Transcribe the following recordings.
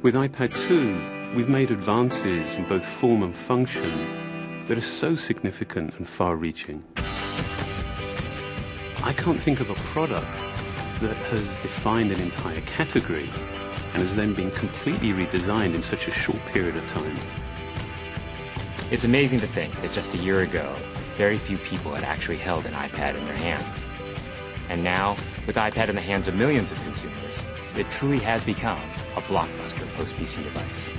With iPad 2, we've made advances in both form and function that are so significant and far-reaching. I can't think of a product that has defined an entire category and has then been completely redesigned in such a short period of time. It's amazing to think that just a year ago, very few people had actually held an iPad in their hands. And now, with iPad in the hands of millions of consumers, it truly has become a blockbuster post-PC device.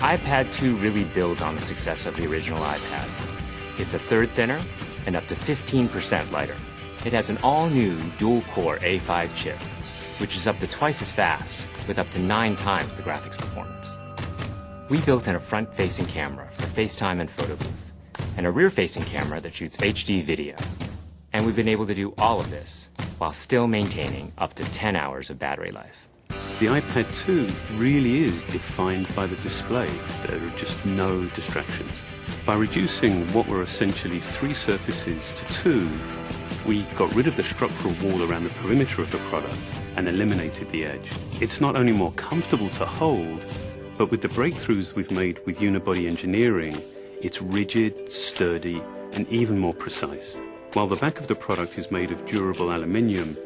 iPad 2 really builds on the success of the original iPad. It's a third thinner and up to 15% lighter. It has an all-new dual-core A5 chip, which is up to twice as fast, with up to 9 times the graphics performance. We built in a front-facing camera for FaceTime and photo booth, and a rear-facing camera that shoots HD video. And we've been able to do all of this while still maintaining up to 10 hours of battery life. The iPad 2 really is defined by the display. There are just no distractions. By reducing what were essentially 3 surfaces to 2, we got rid of the structural wall around the perimeter of the product and eliminated the edge. It's not only more comfortable to hold, but with the breakthroughs we've made with unibody engineering, it's rigid, sturdy, and even more precise. While the back of the product is made of durable aluminium,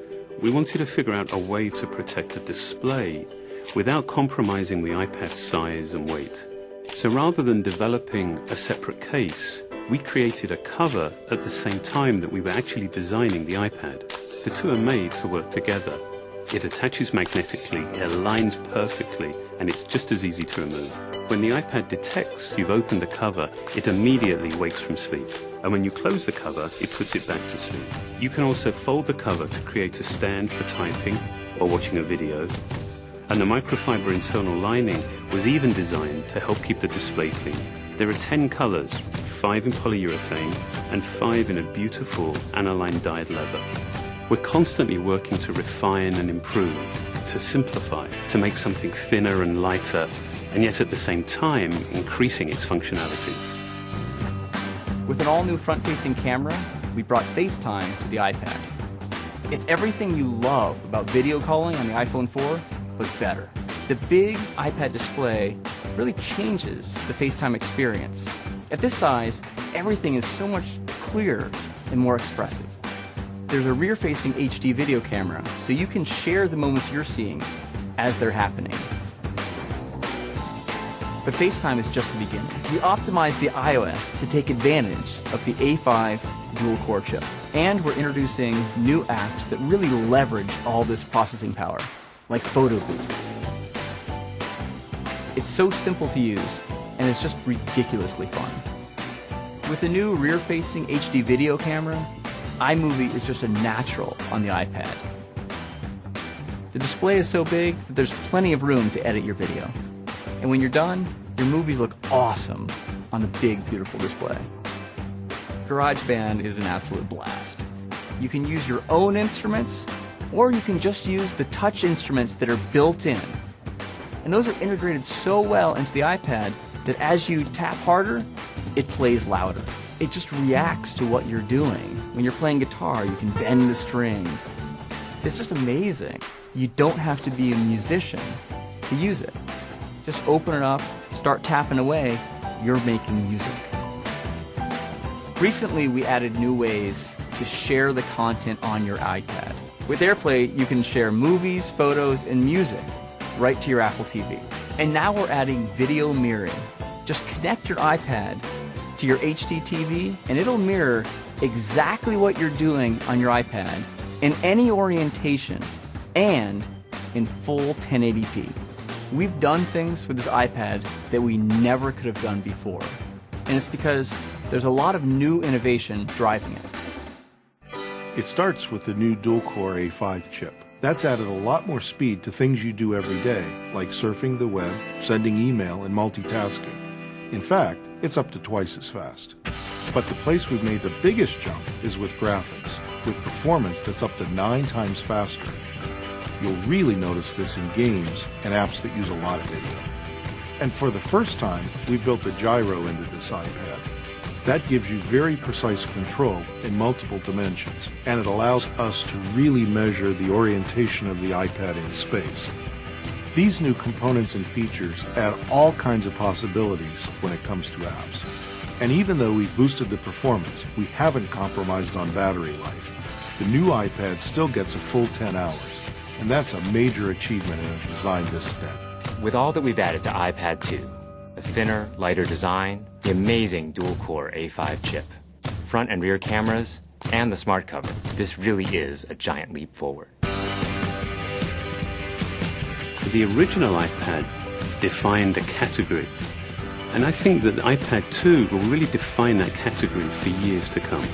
we wanted to figure out a way to protect the display without compromising the iPad's size and weight. So rather than developing a separate case, we created a cover at the same time that we were actually designing the iPad. The two are made to work together. It attaches magnetically, it aligns perfectly, and it's just as easy to remove. When the iPad detects you've opened the cover, it immediately wakes from sleep. And when you close the cover, it puts it back to sleep. You can also fold the cover to create a stand for typing or watching a video. And the microfiber internal lining was even designed to help keep the display clean. There are 10 colors, 5 in polyurethane and 5 in a beautiful aniline dyed leather. We're constantly working to refine and improve, to simplify, to make something thinner and lighter, and yet at the same time increasing its functionality. With an all-new front-facing camera, we brought FaceTime to the iPad. It's everything you love about video calling on the iPhone 4, but better. The big iPad display really changes the FaceTime experience. At this size, everything is so much clearer and more expressive. There's a rear-facing HD video camera, so you can share the moments you're seeing as they're happening. But FaceTime is just the beginning. We optimized the iOS to take advantage of the A5 dual-core chip. And we're introducing new apps that really leverage all this processing power, like Photo Booth. It's so simple to use, and it's just ridiculously fun. With the new rear-facing HD video camera, iMovie is just a natural on the iPad. The display is so big that there's plenty of room to edit your video. And when you're done, your movies look awesome on the big, beautiful display. GarageBand is an absolute blast. You can use your own instruments, or you can just use the touch instruments that are built in. And those are integrated so well into the iPad that as you tap harder, it plays louder. It just reacts to what you're doing. When you're playing guitar, you can bend the strings. It's just amazing. You don't have to be a musician to use it. Just open it up, start tapping away, you're making music. Recently, we added new ways to share the content on your iPad. With AirPlay, you can share movies, photos, and music right to your Apple TV. And now we're adding video mirroring. Just connect your iPad to your HD TV, and it'll mirror exactly what you're doing on your iPad in any orientation and in full 1080p. We've done things with this iPad that we never could have done before. And it's because there's a lot of new innovation driving it. It starts with the new dual-core A5 chip. That's added a lot more speed to things you do every day, like surfing the web, sending email, and multitasking. In fact, it's up to twice as fast. But the place we've made the biggest jump is with graphics, with performance that's up to 9 times faster. You'll really notice this in games and apps that use a lot of video. And for the first time, we built a gyro into this iPad. That gives you very precise control in multiple dimensions, and it allows us to really measure the orientation of the iPad in space. These new components and features add all kinds of possibilities when it comes to apps. And even though we've boosted the performance, we haven't compromised on battery life. The new iPad still gets a full 10 hours, and that's a major achievement in a design this thin. With all that we've added to iPad 2, the thinner, lighter design, the amazing dual-core A5 chip, front and rear cameras, and the smart cover, this really is a giant leap forward. The original iPad defined a category, and I think that the iPad 2 will really define that category for years to come.